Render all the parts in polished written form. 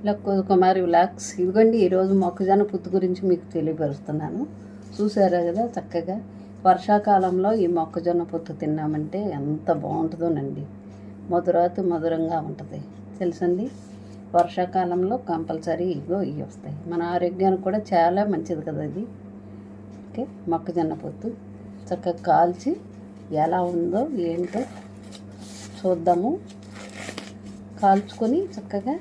కుమారి vlogs. ఇదిగోండి ఈరోజు మొక్కజొన్న పొత్తు గురించి మీకు తెలియపరుస్తున్నాను. చూసారా కదా చక్కగా వర్షాకాలంలో ఈ మొక్కజొన్న పొత్తు తిన్నామంటే ఎంత బాగుంటుందోనండి. మధురంగా ఉంటుంది తెలుసండి. వర్షాకాలంలో కంపల్సరీ ఇవి వస్తాయి. మన ఆరోగ్యానికి కూడా చాలా మంచిది కదా ఇది. ఓకే, మొక్కజొన్న పొత్తు చక్కగా కాల్చి ఎలా ఉందో ఏంటో చూద్దాము. కాల్చుకొని చక్కగా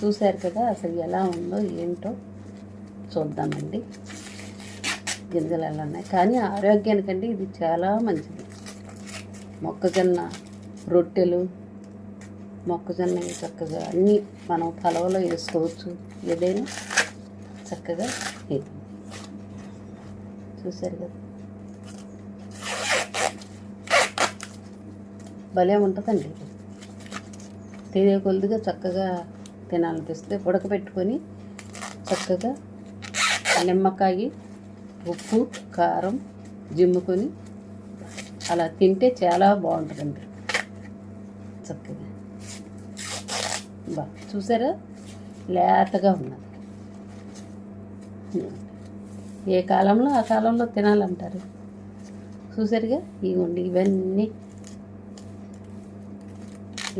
చూశారు కదా, అసలు ఎలా ఉందో ఏంటో చూద్దామండి. గింజలు ఎలా ఉన్నాయి, కానీ ఆరోగ్యానికండి ఇది చాలా మంచిది. మొక్కజొన్న రొట్టెలు, మొక్కజొన్న చక్కగా అన్నీ మనం పలవలో వేసుకోవచ్చు. ఏదైనా చక్కగా చూశారు కదా, భలే ఉంటుందండి. తినే కొద్దిగా చక్కగా తినాలనిపిస్తే ఉడకబెట్టుకొని చక్కగా నిమ్మకాయ, ఉప్పు, కారం జిమ్ముకొని అలా తింటే చాలా బాగుంటుందండి. చక్కగా చూసారా, లేతగా ఉన్నది. ఏ కాలంలో ఆ కాలంలో తినాలంటారు. చూసారుగా, ఇవ్వండి ఇవన్నీ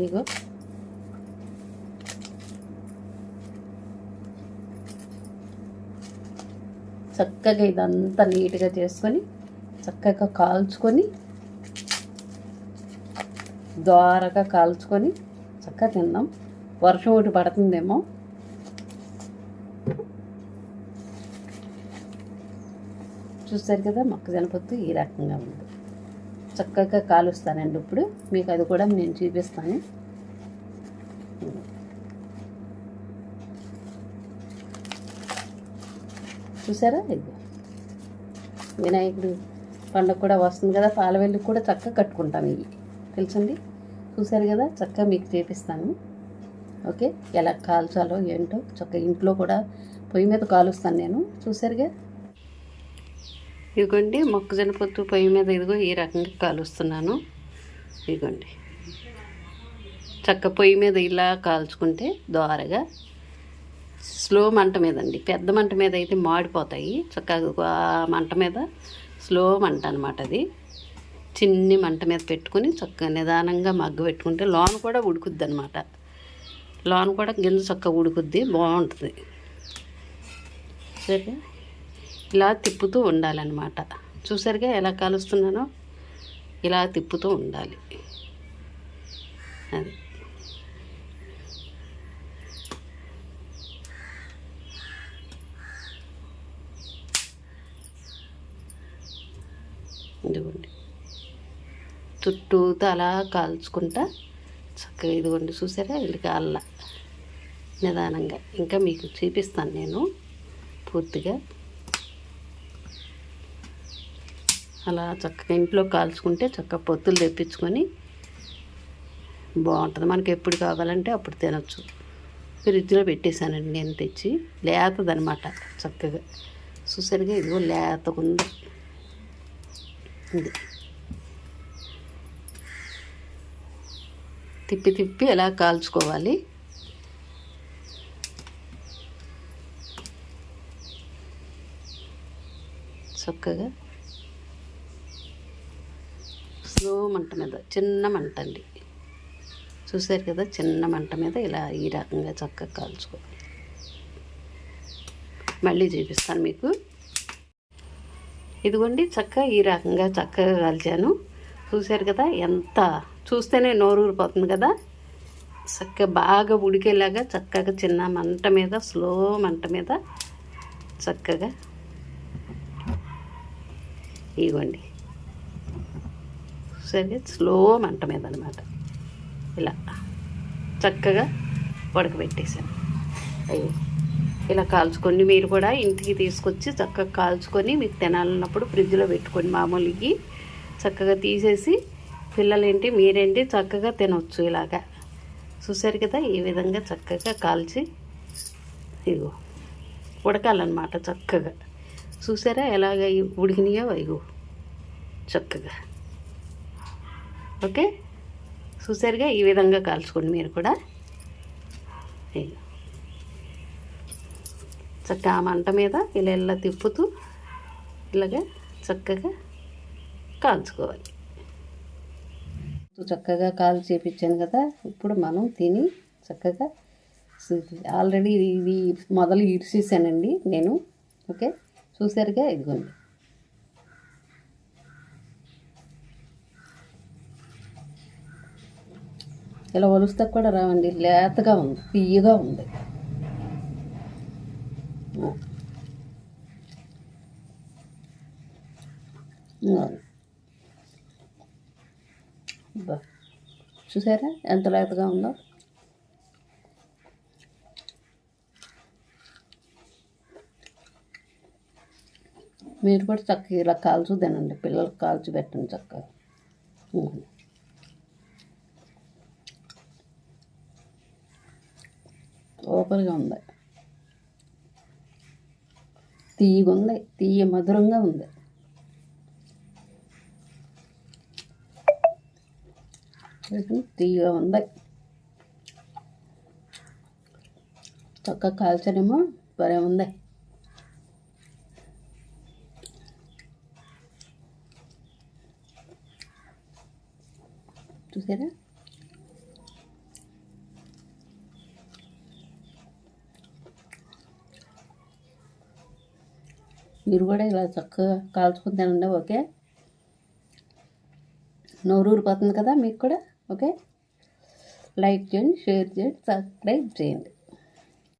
ఇగో చక్కగా ఇదంతా నీట్గా చేసుకొని చక్కగా కాల్చుకొని ద్వారగా కాల్చుకొని చక్కగా తిందాం. వర్షం ఒకటి పడుతుందేమో. చూస్తారు కదా, మొక్కజొన్న పొత్తు ఈ రకంగా ఉంది. చక్కగా కాలుస్తానండి. ఇప్పుడు మీకు అది కూడా నేను చూపిస్తాను. చూసారా, ఇది వినాయకుడు పండుగ కూడా వస్తుంది కదా, పాలవెల్లి కూడా చక్కగా కట్టుకుంటాం ఇవి తెలుసండి. చూసారు కదా, చక్కగా మీకు చూపిస్తాను. ఓకే, ఎలా కాల్చాలో ఏంటో చక్కగా ఇంట్లో కూడా పొయ్యి మీద కాలుస్తాను నేను. చూసారుగా, ఇదిగోండి మొక్కజొన్న పొత్తు పొయ్యి మీద ఇదిగో ఈ రకంగా కాలుస్తున్నాను. ఇదిగోండి చక్క పొయ్యి మీద ఇలా కాల్చుకుంటే ద్వారగా స్లో మంట మీద అండి. పెద్ద మంట మీద అయితే మాడిపోతాయి. చక్కగా మంట మీద స్లో మంట అనమాట. అది చిన్ని మంట మీద పెట్టుకుని చక్కగా నిదానంగా మగ్గ పెట్టుకుంటే లోన కూడా ఉడుకుద్ది అనమాట. లోన కూడా గింజ చక్కగా ఉడుకుద్ది, బాగుంటుంది. సరే, ఇలా తిప్పుతూ ఉండాలన్నమాట. చూసారుగా ఎలా కాలుస్తున్నానో, ఇలా తిప్పుతూ ఉండాలి. అది ఇదిగోండి చుట్టూతో అలా కాల్చుకుంటా చక్కగా. ఇదిగోండి చూసారా, ఇది కాళ్ళ నిదానంగా. ఇంకా మీకు చూపిస్తాను నేను పూర్తిగా. అలా చక్కగా ఇంట్లో కాల్చుకుంటే చక్కగా పొత్తులు తెప్పించుకొని బాగుంటుంది. మనకి ఎప్పుడు కావాలంటే అప్పుడు తినచ్చు. ఫ్రిడ్జ్లో పెట్టేశానండి నేను తెచ్చి. లేతదనమాట చక్కగా. చూసరిగా ఇదిగో లేతకుంది. ఇది తిప్పి తిప్పి ఎలా కాల్చుకోవాలి. చక్కగా స్లో మంట మీద, చిన్న మంట అండి. చూసారు కదా, చిన్న మంట మీద ఇలా ఈ రకంగా చక్కగా కాల్చుకోవాలి. మళ్ళీ చూపిస్తాను మీకు. ఇదిగోండి చక్కగా ఈ రకంగా చక్కగా కాల్చాను. చూసారు కదా, ఎంత చూస్తేనే నోరు ఊరిపోతుంది కదా. చక్కగా బాగా ఉడికేలాగా చక్కగా చిన్న మంట మీద, స్లో మంట మీద చక్కగా ఇవ్వండి. సరే, స్లో మంట మీద అనమాట. ఇలా చక్కగా ఉడకబెట్టేసాను. అయ్యో, ఇలా కాల్చుకొని మీరు కూడా ఇంటికి తీసుకొచ్చి చక్కగా కాల్చుకొని మీకు తినాలన్నప్పుడు ఫ్రిడ్జ్లో పెట్టుకొని మామూలుకి చక్కగా తీసేసి పిల్లలేంటి మీరేంటి చక్కగా తినవచ్చు. ఇలాగా చూసారు కదా, ఈ విధంగా చక్కగా కాల్చి ఇగో ఉడకాలన్నమాట చక్కగా. చూసారా ఎలాగ ఉడికినాయో, ఇగో చక్కగా. ఓకే, చూసారుగా, ఈ విధంగా కాల్చుకోండి మీరు కూడా. చక్కగా ఆ మంట మీద ఇలా తిప్పుతూ ఇలాగా చక్కగా కాల్చుకోవాలి. చక్కగా కాల్చి చేపించాను కదా, ఇప్పుడు మనం తిని చక్కగా ఆల్రెడీ ఇది మొదలు ఇరిసేసానండి నేను. ఓకే, చూసారుగా, ఇదిగోండి. ఇలా ఒలుస్తా కూడా రావండి, లేతగా ఉంది, తీయగా ఉంది. చూసారా ఎంత లేతగా ఉందో. మీరు కూడా చక్కగా ఇలా కాల్చు తినండి, పిల్లలకు కాల్చి పెట్టండి చక్కగా. సూపర్గా ఉంది, తీయగా ఉంది, తీయ మధురంగా ఉంది. తీయగా ఉంది, చక్కగా కాల్చనేమో భలే ఉంది. చూసారా, మీరు కూడా ఇలా చక్కగా కాల్చుకుని తినండి. ఓకే, నోరూరిపోతుంది కదా మీకు కూడా. ఓకే, లైక్ చేయండి, షేర్ చేయండి, సబ్స్క్రైబ్ చేయండి.